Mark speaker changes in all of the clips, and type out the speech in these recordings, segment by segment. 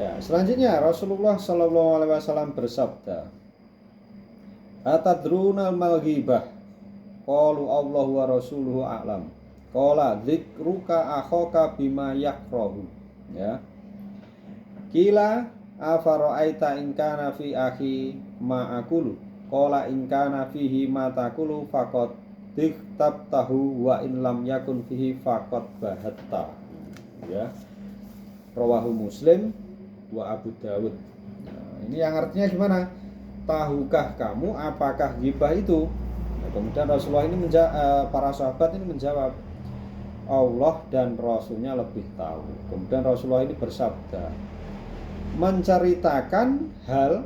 Speaker 1: Ya, selanjutnya Rasulullah Shallallahu Alaihi Wasallam bersabda, "Atadruna mal ghibah?" Qalu Allahu wa rasuluhu a'lam. Qala dzikruka akhaka bima yakrahu. Ya. Kila afara'aita in kana fi akhi ma aqulu. Qala in kana fihi ma taqulu faqad diktabtahu wa in lam yakun fihi faqad bahatta. Ya. Rawahu Muslim wa Abu Dawud. Nah, ini yang artinya gimana? Tahukah kamu apakah ghibah itu? Nah, kemudian Rasulullah ini para sahabat ini menjawab, Allah dan Rasulnya lebih tahu. Kemudian Rasulullah ini bersabda, menceritakan hal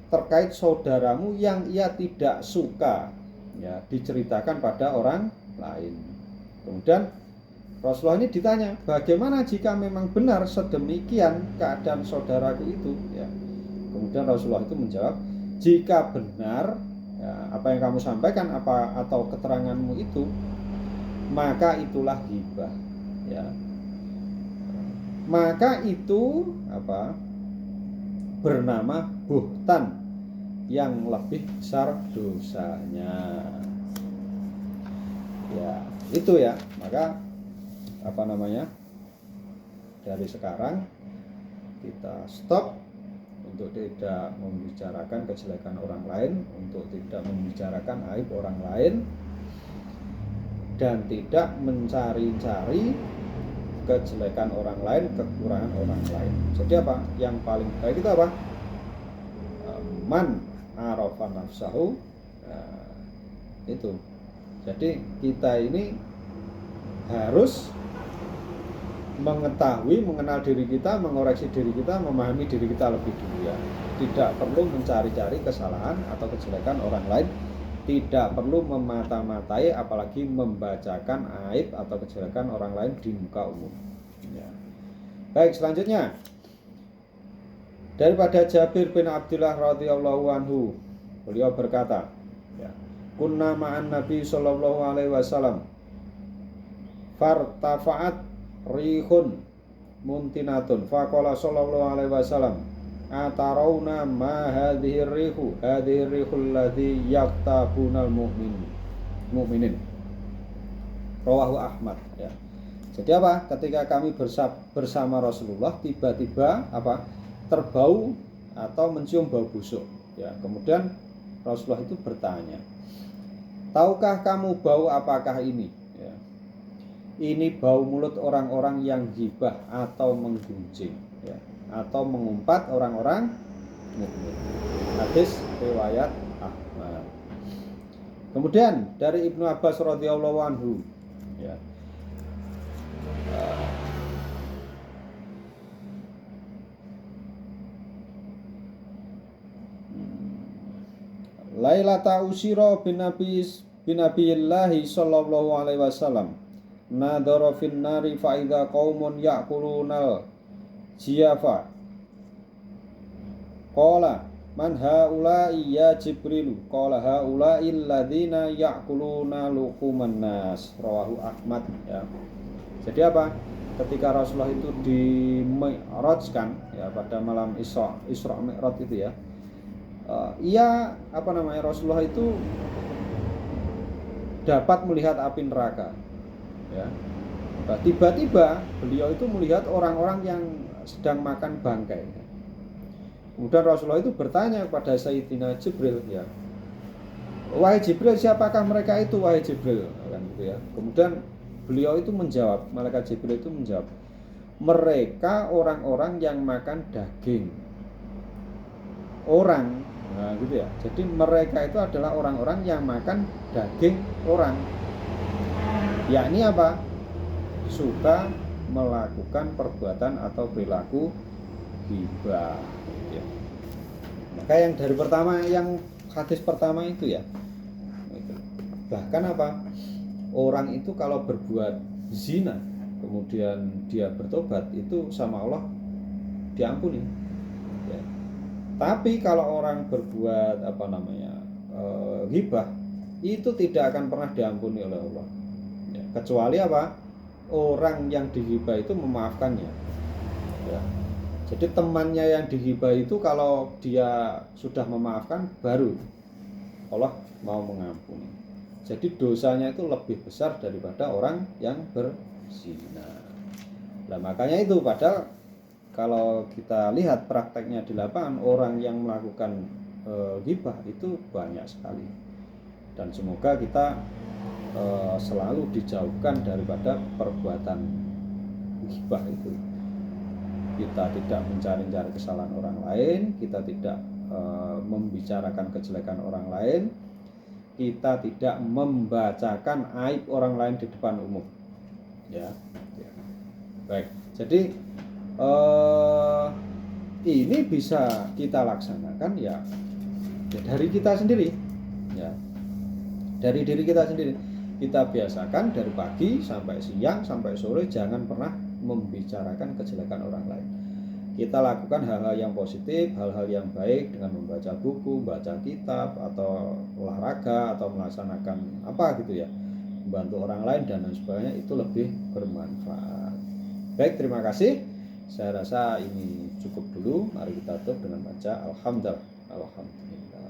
Speaker 1: terkait saudaramu yang ia tidak suka, ya, diceritakan pada orang lain. Kemudian Rasulullah ini ditanya, bagaimana jika memang benar sedemikian keadaan saudaraku itu? Ya. Kemudian Rasulullah itu menjawab, jika benar ya, apa yang kamu sampaikan atau keteranganmu itu, maka itulah ghibah. Ya. Maka itu bernama buhtan yang lebih besar dosanya. Ya, itu ya. Maka dari sekarang kita stop untuk tidak membicarakan kejelekan orang lain, untuk tidak membicarakan aib orang lain, dan tidak mencari-cari kejelekan orang lain, kekurangan orang lain. Jadi apa? Yang paling baik itu apa? Man arafa nafsahu. Nah, itu. Jadi kita ini harus mengetahui, mengenal diri kita, mengoreksi diri kita, memahami diri kita lebih dulu ya. Tidak perlu mencari-cari kesalahan atau kejelekan orang lain, tidak perlu memata-matai apalagi membacakan aib atau kejelekan orang lain di muka umum. Ya. Baik, selanjutnya daripada Jabir bin Abdullah radhiyallahu anhu, beliau berkata, ya, kunna ma'an Nabi sallallahu alaihi wasallam fartafa'at rihun muntinatun faqala sallallahu alaihi wasallam atarawna ma hadhihi rihul ladzi yaktabunal mu'minin. Rawahu Ahmad ya. Jadi apa? Ketika kami bersama Rasulullah, tiba-tiba terbau atau mencium bau busuk ya. Kemudian Rasulullah itu bertanya, tahukah kamu bau apakah ini? Ya. Ini bau mulut orang-orang yang ghibah atau menggunjing ya, atau mengumpat orang-orang mukmin. Hadis riwayat Ahmad. Kemudian dari Ibnu Abbas radhiyallahu anhu ya, Lailata usira bin Nabiyillahi sallallahu alaihi wasallam nadara fin nari fa idza qaumun ya'kulunal jiyafa qala man haula'i ya Jibril qala haula'i alladzina ya'kuluna luhuman nas. Rawahu Ahmad ya. Jadi apa? Ketika Rasulullah itu di-mi'rajkan ya, pada malam Isra Mi'raj itu ya, Rasulullah itu dapat melihat api neraka ya. Nah, tiba-tiba beliau itu melihat orang-orang yang sedang makan bangkai. Kemudian Rasulullah itu bertanya kepada Sayyidina Jibril ya, wahai Jibril, siapakah mereka itu wahai Jibril, kan gitu ya. Kemudian beliau itu menjawab, malaikat Jibril itu menjawab, mereka orang-orang yang makan daging orang. Nah gitu ya. Jadi mereka itu adalah orang-orang yang makan daging orang. Yakni apa? Suka melakukan perbuatan atau perilaku ghibah ya. Maka yang dari pertama, yang hadis pertama itu ya, bahkan apa? Orang itu kalau berbuat zina kemudian dia bertobat, itu sama Allah diampuni ya. Tapi kalau orang berbuat ghibah, itu tidak akan pernah diampuni oleh Allah ya. Kecuali apa? Orang yang dighibah itu memaafkannya ya. Jadi temannya yang digibah itu kalau dia sudah memaafkan baru Allah mau mengampuni. Jadi dosanya itu lebih besar daripada orang yang berzina. Nah makanya itu, padahal kalau kita lihat prakteknya di lapangan, orang yang melakukan ghibah itu banyak sekali. Dan semoga kita selalu dijauhkan daripada perbuatan ghibah itu. Kita tidak mencari-cari kesalahan orang lain, kita tidak membicarakan kejelekan orang lain, kita tidak membacakan aib orang lain di depan umum. Ya. Baik. Jadi ini bisa kita laksanakan ya dari kita sendiri. Ya. Dari diri kita sendiri. Kita biasakan dari pagi sampai siang sampai sore jangan pernah membicarakan kejelekan orang lain. Kita lakukan hal-hal yang positif, hal-hal yang baik dengan membaca buku, baca kitab, atau olahraga, atau melaksanakan apa gitu ya, membantu orang lain dan lain sebagainya, itu lebih bermanfaat. Baik, terima kasih. Saya rasa ini cukup dulu. Mari kita tutup dengan baca Alhamdulillah.